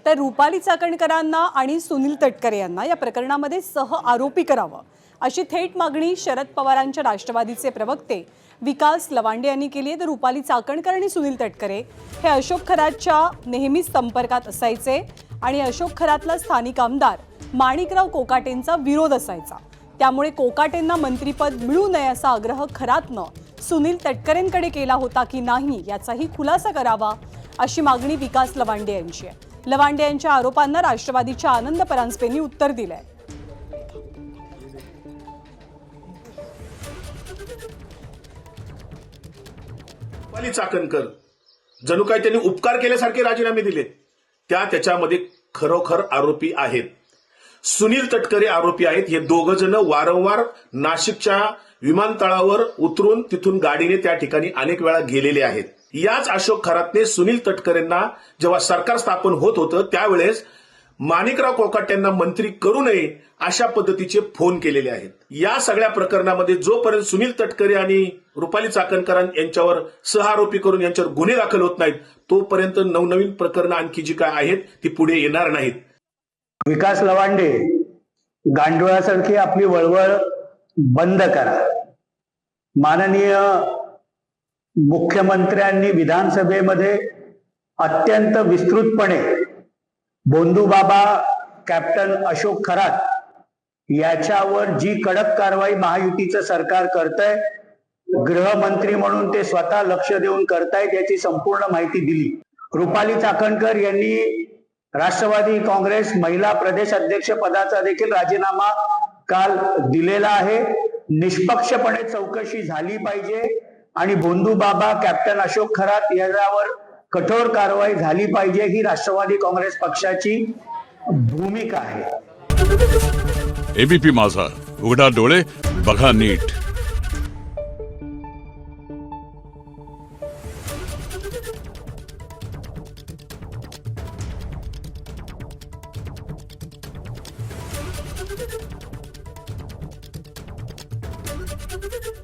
तर रुपाली चाकणकरांना आणि सुनील तटकरे यांना या प्रकरणामध्ये सह आरोपी करावं अशी थेट मागणी शरद पवारांच्या राष्ट्रवादीचे प्रवक्ते विकास लवांडे यांनी केली आहे। तर रुपाली चाकणकर आणि सुनील तटकरे हे अशोक खरातच्या नेहमीच संपर्कात असायचे आणि अशोक खरातला स्थानिक आमदार माणिकराव कोकाटेंचा विरोध असायचा, त्यामुळे कोकाटेंना मंत्रिपद मिळू नये असा आग्रह खरातनं सुनील तटकरेंकडे केला होता की नाही याचाही खुलासा करावा अशी मागणी विकास लवांडे यांची आहे। लवांडे यांच्या आरोपांना राष्ट्रवादीच्या आनंद परांजपेंनी उत्तर दिलंय। रुपाली चाकणकर जणू काय त्यांनी उपकार केल्यासारखे राजीनामे दिले, त्याच्यामध्ये खरोखर आरोपी आहेत। सुनील तटकरे आरोपी आहेत। हे दोघ जण वारंवार नाशिकच्या विमानतळावर उतरून तिथून गाडीने त्या ठिकाणी अनेक वेळा गेलेले आहेत। याच अशोक खरातने सुनील तटकरेंना जेव्हा सरकार स्थापन होत होतं त्यावेळेस माणिकराव कोकाटेंना मंत्री करू नये अशा पद्धतीचे फोन केलेले आहेत। या सगळ्या प्रकरणामध्ये जोपर्यंत सुनील तटकरे आणि रुपाली चाकणकर यांच्यावर सहआरोपी करून यांच्यावर गुन्हे दाखल होत नाहीत तोपर्यंत नवनवीन प्रकरणं आणखी जी काय आहेत ती पुढे येणार नाहीत। विकास लवांडे, गांडुळासारखी आपली वळवळ बंद करा। माननीय मुख्यमंत्र्यांनी विधानसभेमध्ये अत्यंत विस्तृतपणे भोंदूबाबा कॅप्टन अशोक खरात याच्यावर जी कडक कारवाई महायुतीचं सरकार करतंय, गृहमंत्री म्हणून ते स्वतः लक्ष देऊन करतायत याची संपूर्ण माहिती दिली। रुपाली चाकणकर यांनी राष्ट्रवादी काँग्रेस महिला प्रदेश अध्यक्ष पदाचा देखील राजीनामा काल दिलेला आहे। निष्पक्षपणे चौकशी झाली पाहिजे आणि भोंदूबाबा कॅप्टन अशोक खरात याच्यावर कठोर कारवाई झाली पाहिजे ही राष्ट्रवादी काँग्रेस पक्षाची भूमिका आहे। एबीपी माझा, उघडा डोळे बघा नीट। Thank you.